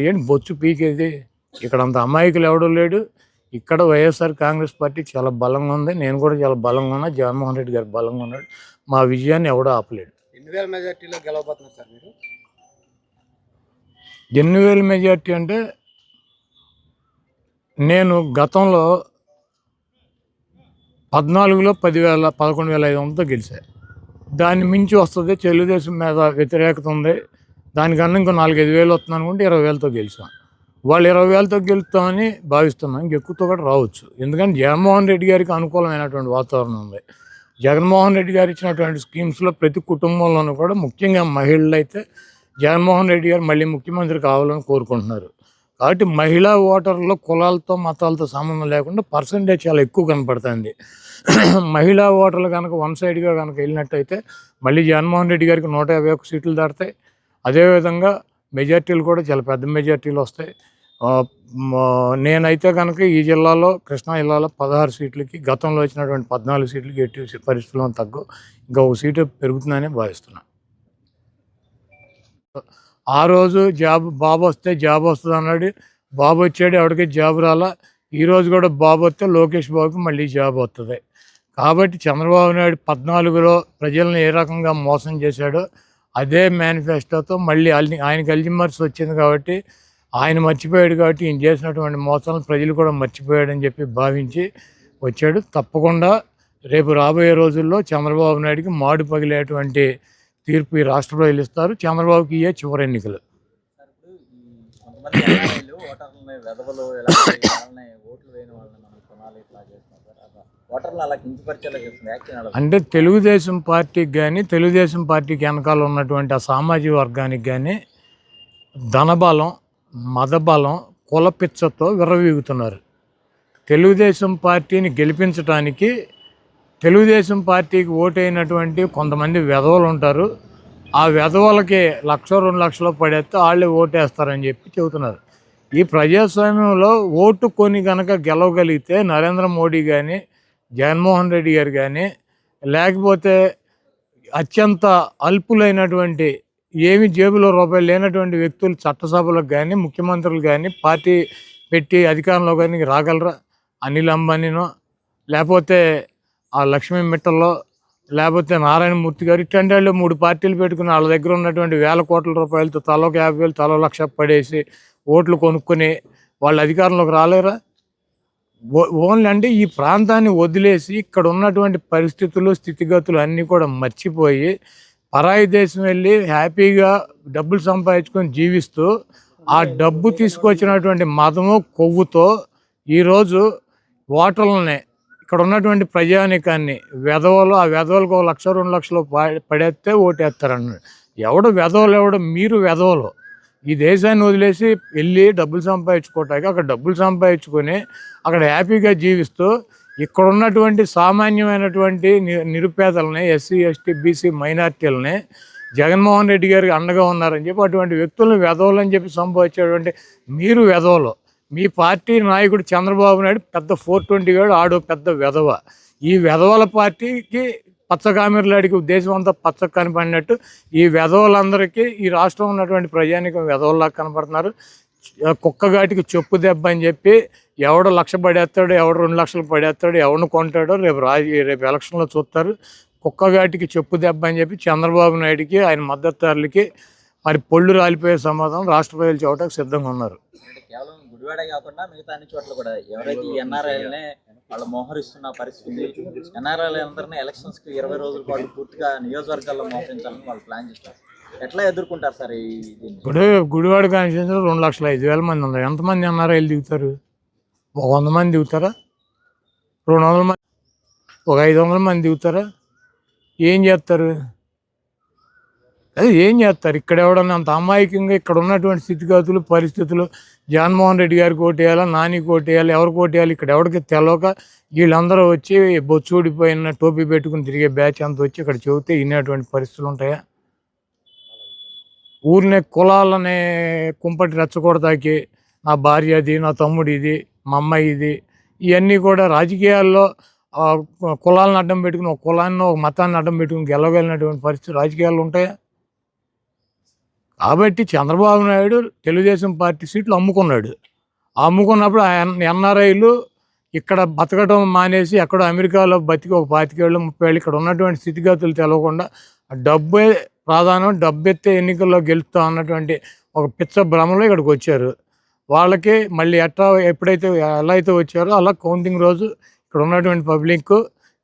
ఏంటి బొచ్చు పీకేది? ఇక్కడ అంత అమాయకులు ఎవడూ లేడు. ఇక్కడ వైఎస్ఆర్ కాంగ్రెస్ పార్టీ చాలా బలంగా ఉంది. నేను కూడా చాలా బలంగా ఉన్నా. జగన్మోహన్ రెడ్డి గారు బలంగా ఉన్నాడు. మా విజయాన్ని ఎవడూ ఆపలేడు. 2000 మెజార్టీలో గెలవబోతున్నారు సార్ మీరు? 2000 మెజార్టీ అంటే నేను గతంలో 14లో 11,500తో గెలిచాను. దాన్ని మించి వస్తుంది. తెలుగుదేశం మీద వ్యతిరేకత ఉంది. దానికన్నా ఇంకో 4-5 వేలు వస్తుంది అనుకుంటే 20,000తో గెలిచాం. వాళ్ళు 20,000తో గెలుస్తామని భావిస్తున్నాం. ఇంకెక్కువతో కూడా రావచ్చు. ఎందుకంటే జగన్మోహన్ రెడ్డి గారికి అనుకూలమైనటువంటి వాతావరణం ఉంది. జగన్మోహన్ రెడ్డి గారు ఇచ్చినటువంటి స్కీమ్స్లో ప్రతి కుటుంబంలోనూ కూడా ముఖ్యంగా మహిళలు అయితే జగన్మోహన్ రెడ్డి గారు మళ్ళీ ముఖ్యమంత్రి కావాలని కోరుకుంటున్నారు. కాబట్టి మహిళా ఓటర్లలో కులాలతో మతాలతో సంబంధం లేకుండా పర్సంటేజ్ చాలా ఎక్కువ కనపడుతుంది. మహిళా ఓటర్లు కనుక వన్ సైడ్గా కనుక వెళ్ళినట్టయితే మళ్ళీ జగన్మోహన్ రెడ్డి గారికి 151 సీట్లు దాటుతాయి. అదేవిధంగా మెజార్టీలు కూడా చాలా పెద్ద మెజార్టీలు వస్తాయి. నేనైతే కనుక ఈ జిల్లాలో కృష్ణా జిల్లాలో 16 సీట్లకి గతంలో వచ్చినటువంటి 14 సీట్లకి ఎట్టి పరిస్థితుల్లో తగ్గు ఇంకా ఒక సీటు పెరుగుతుందని భావిస్తున్నాను. ఆ రోజు బాబు వస్తే జాబ్ వస్తుంది అన్నాడు. బాబు వచ్చాడు, ఎవరికి జాబ్ రాలా. ఈరోజు కూడా బాబు వస్తే లోకేష్ బాబుకి మళ్ళీ జాబ్ వస్తుంది. కాబట్టి చంద్రబాబు నాయుడు 14లో ప్రజలను ఏ రకంగా మోసం చేశాడో అదే మేనిఫెస్టోతో మళ్ళీ ఆయనకి అల్జిమర్స్ వచ్చింది కాబట్టి ఆయన మర్చిపోయాడు. కాబట్టి ఈయన చేసినటువంటి మోసాలను ప్రజలు కూడా మర్చిపోయాడని చెప్పి భావించి వచ్చాడు. తప్పకుండా రేపు రాబోయే రోజుల్లో చంద్రబాబు నాయుడికి మాడు పగిలేటువంటి తీర్పు ఈ రాష్ట్ర ప్రజలు ఇస్తారు. చంద్రబాబుకి ఇయే చివరి ఎన్నికలు. అంటే తెలుగుదేశం పార్టీకి కానీ తెలుగుదేశం పార్టీకి వెనకాల ఉన్నటువంటి ఆ సామాజిక వర్గానికి కానీ ధనబలం, మదబలం, కులపిచ్చతో విర్రవీగుతున్నారు. తెలుగుదేశం పార్టీని గెలిపించడానికి తెలుగుదేశం పార్టీకి ఓటైనటువంటి కొంతమంది వెధవలు ఉంటారు. ఆ వెధవలకి 1,00,000-2 లక్షలు పడేస్తే వాళ్ళే ఓటేస్తారని చెప్పి చెబుతున్నారు. ఈ ప్రజాస్వామ్యంలో ఓటు కొని కనుక గెలవగలిగితే నరేంద్ర మోడీ కానీ జగన్మోహన్ రెడ్డి గారు కానీ లేకపోతే అత్యంత అల్పులైనటువంటి ఏమి జేబులో రూపాయలు లేనటువంటి వ్యక్తులు చట్టసభలకు కానీ ముఖ్యమంత్రులు కానీ పార్టీ పెట్టి అధికారంలో కానీ రాగలరా? అనిల్ అంబానీనో లేకపోతే ఆ లక్ష్మీ మిట్టల్లో లేకపోతే నారాయణమూర్తి గారు ఇట్లాంటి వాళ్ళు 3 పార్టీలు పెట్టుకుని వాళ్ళ దగ్గర ఉన్నటువంటి వేల కోట్ల రూపాయలతో తలో 50,000 తలో 1,00,000 పడేసి ఓట్లు కొనుక్కొని వాళ్ళు అధికారంలోకి రాలేరా? ఓన్లీ అంటే ఈ ప్రాంతాన్ని వదిలేసి ఇక్కడ ఉన్నటువంటి పరిస్థితులు స్థితిగతులు అన్నీ కూడా మర్చిపోయి పరాయి దేశం వెళ్ళి హ్యాపీగా డబ్బులు సంపాదించుకొని జీవిస్తూ ఆ డబ్బు తీసుకొచ్చినటువంటి మదము కొవ్వుతో ఈరోజు ఓటర్లని ఇక్కడ ఉన్నటువంటి ప్రజానీకాన్ని వెధవలు ఆ వెధవలకు 1,00,000-2 లక్షలు పడేస్తే ఓటేస్తారన్నాడు. ఎవడు వెధవలు ఎవడు? మీరు వెధవలు. ఈ దేశాన్ని వదిలేసి వెళ్ళి డబ్బులు సంపాదించుకోవటానికి అక్కడ డబ్బులు సంపాదించుకొని అక్కడ హ్యాపీగా జీవిస్తూ ఇక్కడ ఉన్నటువంటి సామాన్యమైనటువంటి నిరుపేదలని ఎస్సీ ఎస్టీ బీసీ మైనార్టీలని జగన్మోహన్ రెడ్డి గారికి అండగా ఉన్నారని చెప్పి అటువంటి వ్యక్తులను వెధవలు అని చెప్పి సంపాదించేటువంటి మీరు వెధవలు. మీ పార్టీ నాయకుడు చంద్రబాబు నాయుడు పెద్ద 420 గాడు, ఆడో పెద్ద వెధవ. ఈ వెధవల పార్టీకి పచ్చకామెర్లాడికి దేశం అంతా పచ్చ కనపడినట్టు ఈ వెధవలందరికీ ఈ రాష్ట్రంలో ఉన్నటువంటి ప్రజానికం వెధవల్లా కనపడుతున్నారు. కుక్కగాటికి చెప్పు దెబ్బ అని చెప్పి ఎవడు 1,00,000 పడేస్తాడు, ఎవడు 2 లక్షలు పడేస్తాడు, ఎవరిని కొంటాడో రేపు ఎలక్షన్లో చూస్తారు. కుక్కగాటికి చెప్పు దెబ్బ అని చెప్పి చంద్రబాబు నాయుడికి ఆయన మద్దతుదారులకి మరి పొళ్ళు రాలిపోయే సమాధానం రాష్ట్ర ప్రజలు చూడటానికి సిద్ధంగా ఉన్నారు. కేవలం గుడివాడ కాకుండా మిగతా అన్ని చోట్ల కూడా ఎవరైతే ఎన్ఆర్ఐలనే వాళ్ళు మోహరిస్తున్న పరిస్థితి, ఎన్ఆర్ఐలు అందరినీ ఎలక్షన్స్ కి 20 రోజుల పాటు పూర్తిగా నియోజకవర్గాల్లో మోహరించాలని వాళ్ళు ప్లాన్ చేస్తారు. ఎట్లా ఎదుర్కొంటారు సార్? ఇప్పుడు గుడివాడ కాన్స్టిట్యూన్సీలో 2,05,000 మంది ఉన్నారు. ఎంతమంది ఎన్ఆర్ఐలు దిగుతారు? 100 మంది దిగుతారా? 200 మంది, 500 మంది దిగుతారా? ఏం చేస్తారు? అదే ఏం చేస్తారు? ఇక్కడ ఎవడన్నా అంత అమాయకంగా ఇక్కడ ఉన్నటువంటి స్థితిగతులు పరిస్థితులు జగన్మోహన్ రెడ్డి గారికి ఓటేయాలా, నానికి ఓటేయాలి, ఎవరికి ఓటేయాలి ఇక్కడ ఎవరికి తెలవక వీళ్ళందరూ వచ్చి బొచ్చూడిపోయిన టోపీ పెట్టుకుని తిరిగే బ్యాచ్ అంతా వచ్చి ఇక్కడ చెబితే వినేటువంటి పరిస్థితులు ఉంటాయా? ఊరినే కులాలనే కుంపటి రెచ్చగొడతాకి నా భార్య అది, నా తమ్ముడు ఇది, మా అమ్మాయి ఇది, ఇవన్నీ కూడా రాజకీయాల్లో కులాలను అడ్డం పెట్టుకుని ఒక కులాన్ని ఒక మతాన్ని అడ్డం పెట్టుకుని గెలవగలిగినటువంటి పరిస్థితి రాజకీయాలు ఉంటాయా? కాబట్టి చంద్రబాబు నాయుడు తెలుగుదేశం పార్టీ సీట్లు అమ్ముకున్నాడు. అమ్ముకున్నప్పుడు ఎన్ఆర్ఐలు ఇక్కడ బతకడం మానేసి ఎక్కడో అమెరికాలో బతికి ఒక 25 ఏళ్ళు 30 ఏళ్ళు ఇక్కడ ఉన్నటువంటి స్థితిగతులు తెలవకుండా డబ్బే ప్రాధాన్యం, డబ్బెత్తే ఎన్నికల్లో గెలుస్తా అన్నటువంటి ఒక పిచ్చ భ్రమలో ఇక్కడికి వచ్చారు. వాళ్ళకి మళ్ళీ ఎప్పుడైతే ఎలా అయితే వచ్చారో అలా కౌంటింగ్ రోజు ఇక్కడ ఉన్నటువంటి పబ్లిక్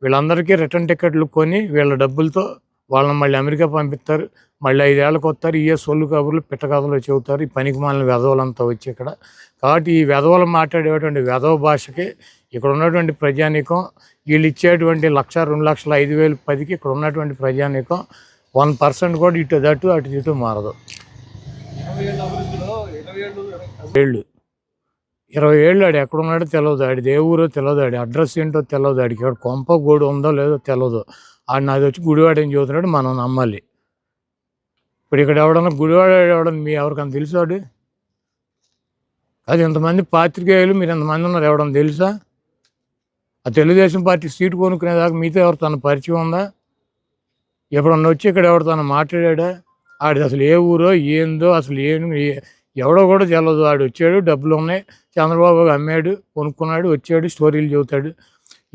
వీళ్ళందరికీ రిటర్న్ టికెట్లు కొని వీళ్ళ డబ్బులతో వాళ్ళని మళ్ళీ అమెరికా పంపిస్తారు. మళ్ళీ 5 ఏళ్ళకి వస్తారు. సొల్లు కబుర్లు పిట్ట కథలు చెబుతారు. ఈ పనికి మాలిన వెధవలంతా వచ్చి ఇక్కడ. కాబట్టి ఈ వెధవలు మాట్లాడేటువంటి వెధవ భాషకి ఇక్కడ ఉన్నటువంటి ప్రజానీకం వీళ్ళు ఇచ్చేటువంటి 1,00,000, 2,00,000, 5,000, 10కి ఇక్కడ ఉన్నటువంటి ప్రజానీకం 1% కూడా ఇటు ఇటు మారదు. 20 ఏళ్ళు ఆడు ఎక్కడున్నాడో తెలియదు, ఆడిది ఏ ఊరో తెలియదు, ఆడి అడ్రస్ ఏంటో తెలియదు, ఆడికి ఇక్కడ కొంప గోడు ఉందో లేదో తెలియదు. ఆడు నాది వచ్చి గుడివాడని చెబుతున్నాడు, మనం నమ్మాలి. ఇప్పుడు ఇక్కడ ఎవడన్నా గుడివాడ ఎవడన్నా ఎవరికన్నా తెలుసాడు? అది ఇంతమంది పాత్రికేయులు మీరు ఇంతమంది ఉన్నారు, ఎవడన్నా తెలుసా? ఆ తెలుగుదేశం పార్టీ సీటు కొనుక్కునేదాకా మీతో ఎవరు తన పరిచయం ఉందా? ఎప్పుడన్నా వచ్చి ఇక్కడ ఎవరు తను మాట్లాడా? ఆడిది అసలు ఏ ఊరో ఏందో అసలు ఎవడో కూడా తెలియదు. ఆడు వచ్చాడు, డబ్బులు ఉన్నాయి, చంద్రబాబు అమ్మాడు, కొనుక్కున్నాడు, వచ్చాడు, స్టోరీలు చెబుతాడు.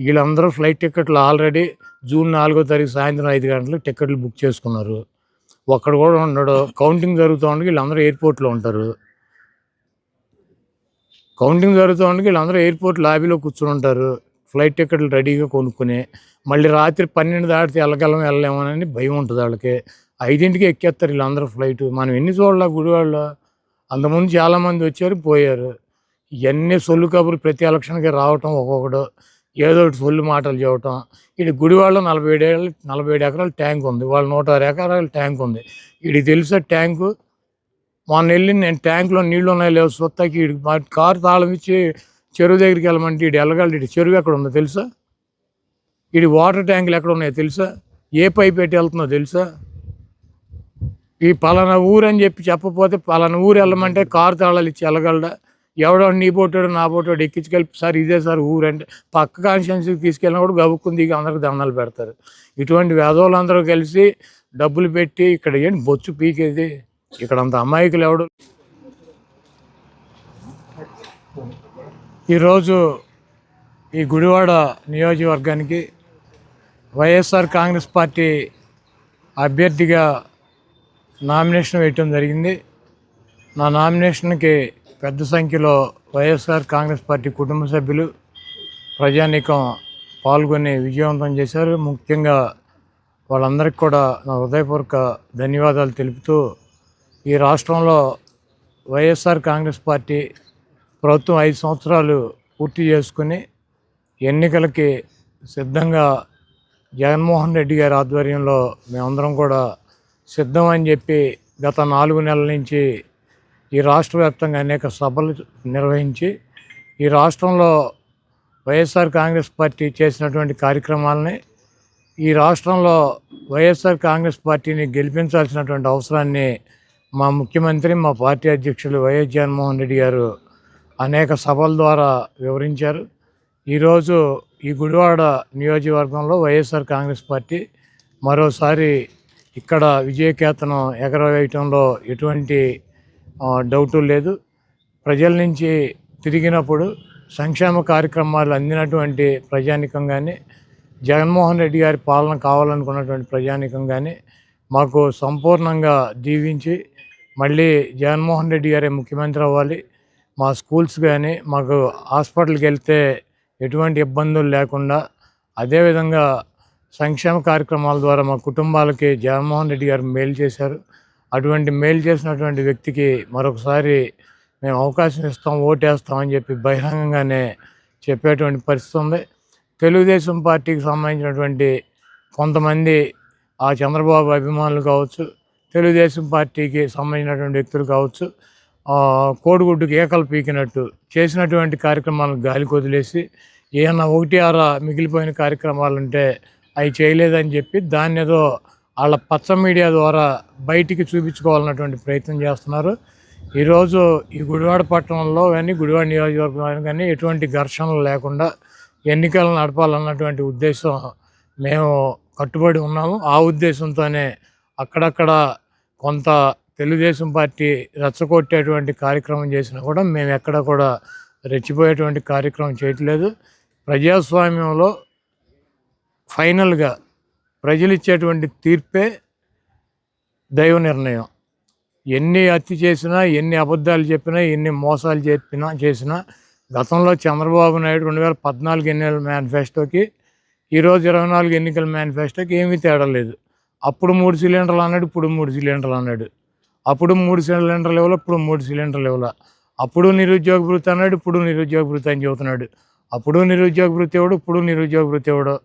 వీళ్ళందరూ ఫ్లైట్ టికెట్లు ఆల్రెడీ జూన్ 4వ తారీఖు సాయంత్రం 5 గంటలకు టికెట్లు బుక్ చేసుకున్నారు. ఒక్కడు కూడా ఉండడు. కౌంటింగ్ జరుగుతూ ఉండగా వీళ్ళందరూ ఎయిర్పోర్ట్లో ఉంటారు. కౌంటింగ్ జరుగుతూ ఉండగా వీళ్ళందరూ ఎయిర్పోర్ట్ లాబీలో కూర్చుని ఉంటారు, ఫ్లైట్ టికెట్లు రెడీగా కొనుక్కుని. మళ్ళీ రాత్రి 12 దాటితే వెళ్ళలేమోనని భయం ఉంటుంది వాళ్ళకి. 5ంటికి ఎక్కేస్తారు వీళ్ళందరూ ఫ్లైట్. మనం ఎన్ని చూడాల గుడివాళ్ళ? అంతకుముందు చాలామంది వచ్చారు, పోయారు. ఇవన్నీ సొల్లు కబుర్లు ప్రతి ఎలక్షన్కి రావటం, ఒక్కొక్కడు ఏదో ఒకటి సొల్లు మాటలు చెప్పటం. ఇది గుడివాళ్ళ 47 ఎకరాల ట్యాంక్ ఉంది, వాళ్ళు 106 ఎకరాల ట్యాంక్ ఉంది. వీడికి తెలుసా ట్యాంకు? మొన్న వెళ్ళి నేను ట్యాంకులో నీళ్లు ఉన్నాయి లేవు సొత్తకి వీడికి మా కారు తాళం ఇచ్చి చెరువు దగ్గరికి వెళ్ళమంటే వీడు వెళ్ళగలడు. ఇటు చెరువు ఎక్కడ ఉందో తెలుసా? వీడి వాటర్ ట్యాంకులు ఎక్కడ ఉన్నాయో తెలుసా? ఏ పైప్ పెట్టి వెళ్తుందో తెలుసా? ఈ పలానా ఊరు అని చెప్పకపోతే పలానా ఊరు వెళ్ళమంటే కారు తాళాలు ఇచ్చి వెళ్ళగలడా? ఎవడో నీ పోటాడు నా పోటాడు ఎక్కించుకెళ్ళి సార్ ఇదే సార్ ఊరు అంటే పక్క కాన్స్టిట్యున్సీకి తీసుకెళ్ళినా కూడా గబుక్కుని దిగి అందరికి దండాలు పెడతారు. ఇటువంటి వేదవులందరూ కలిసి డబ్బులు పెట్టి ఇక్కడ ఏంటి బొచ్చు పీకేది? ఇక్కడ అంత అమాయకులు ఎవడు? ఈరోజు ఈ గుడివాడ నియోజకవర్గానికి వైఎస్ఆర్ కాంగ్రెస్ పార్టీ అభ్యర్థిగా నామినేషన్ వేయటం జరిగింది. నా నామినేషన్కి పెద్ద సంఖ్యలో వైఎస్ఆర్ కాంగ్రెస్ పార్టీ కుటుంబ సభ్యులు, ప్రజానీకం పాల్గొని విజయవంతం చేశారు. ముఖ్యంగా వాళ్ళందరికీ కూడా నా హృదయపూర్వక ధన్యవాదాలు తెలుపుతూ, ఈ రాష్ట్రంలో వైఎస్ఆర్ కాంగ్రెస్ పార్టీ ప్రభుత్వం 5 సంవత్సరాలు పూర్తి చేసుకుని ఎన్నికలకి సిద్ధంగా జగన్మోహన్ రెడ్డి గారి ఆధ్వర్యంలో మేమందరం కూడా సిద్ధం అని చెప్పి గత 4 నెలల నుంచి ఈ రాష్ట్ర వ్యాప్తంగా అనేక సభలు నిర్వహించి ఈ రాష్ట్రంలో వైఎస్ఆర్ కాంగ్రెస్ పార్టీ చేసినటువంటి కార్యక్రమాలని, ఈ రాష్ట్రంలో వైఎస్ఆర్ కాంగ్రెస్ పార్టీని గెలిపించాల్సినటువంటి అవసరాన్ని మా ముఖ్యమంత్రి, మా పార్టీ అధ్యక్షులు వైఎస్ జగన్మోహన్ రెడ్డి గారు అనేక సభల ద్వారా వివరించారు. ఈరోజు ఈ గుడివాడ నియోజకవర్గంలో వైఎస్ఆర్ కాంగ్రెస్ పార్టీ మరోసారి ఇక్కడ విజయకేతనం ఎగరవేయటంలో ఎటువంటి డౌటు లేదు. ప్రజల నుంచి తిరిగినప్పుడు సంక్షేమ కార్యక్రమాలు అందినటువంటి ప్రజానీకం కానీ, జగన్మోహన్ రెడ్డి గారి పాలన కావాలనుకున్నటువంటి ప్రజానీకం కానీ మాకు సంపూర్ణంగా దీవించి మళ్ళీ జగన్మోహన్ రెడ్డి గారే ముఖ్యమంత్రి అవ్వాలి, మా స్కూల్స్ కానీ మాకు హాస్పిటల్కి వెళ్తే ఎటువంటి ఇబ్బందులు లేకుండా, అదేవిధంగా సంక్షేమ కార్యక్రమాల ద్వారా మా కుటుంబాలకి జగన్మోహన్ రెడ్డి గారు మేలు చేశారు. అటువంటి మేలు చేసినటువంటి వ్యక్తికి మరొకసారి మేము అవకాశం ఇస్తాం, ఓటేస్తామని చెప్పి బహిరంగంగానే చెప్పేటువంటి పరిస్థితి ఉంది. తెలుగుదేశం పార్టీకి సంబంధించినటువంటి కొంతమంది ఆ చంద్రబాబు అభిమానులు కావచ్చు, తెలుగుదేశం పార్టీకి సంబంధించినటువంటి వ్యక్తులు కావచ్చు, కోడిగుడ్డుకి ఏకలు పీకినట్టు చేసినటువంటి కార్యక్రమాలను గాలికి వదిలేసి ఏమన్నా 1-6 మిగిలిపోయిన కార్యక్రమాలు ఉంటే అవి చేయలేదని చెప్పి దాన్ని ఏదో వాళ్ళ పచ్చ మీడియా ద్వారా బయటికి చూపించుకోవాలన్నటువంటి ప్రయత్నం చేస్తున్నారు. ఈరోజు ఈ గుడివాడ పట్టణంలో కానీ గుడివాడ నియోజకవర్గంలో కానీ ఎటువంటి ఘర్షణలు లేకుండా ఎన్నికలు నడపాలన్నటువంటి ఉద్దేశం మేము కట్టుబడి ఉన్నాము. ఆ ఉద్దేశంతోనే అక్కడక్కడ కొంత తెలుగుదేశం పార్టీ రెచ్చగొట్టేటువంటి కార్యక్రమం చేసినా కూడా మేము ఎక్కడ కూడా రెచ్చిపోయేటువంటి కార్యక్రమం చేయట్లేదు. ప్రజాస్వామ్యంలో ఫైనల్గా ప్రజలు ఇచ్చేటువంటి తీర్పే దైవ నిర్ణయం. ఎన్ని హత్య చేసినా, ఎన్ని అబద్ధాలు చెప్పినా, ఎన్ని మోసాలు చేసినా గతంలో చంద్రబాబు నాయుడు 2014 ఎన్నికల మేనిఫెస్టోకి ఈరోజు 24 ఎన్నికల మేనిఫెస్టోకి ఏమీ తేడా లేదు. అప్పుడు 3 సిలిండర్లు అన్నాడు, ఇప్పుడు 3 సిలిండర్లు అన్నాడు. అప్పుడు 3 సిలిండర్లు ఇవ్వాలి, ఇప్పుడు 3 సిలిండర్లు ఇవ్వాలి. అప్పుడు నిరుద్యోగ భృతి అన్నాడు, ఇప్పుడు నిరుద్యోగ భృతి అని చెబుతున్నాడు. అప్పుడు నిరుద్యోగ భృతి ఇవ్వడు, ఇప్పుడు నిరుద్యోగ భృతి ఇవ్వడు.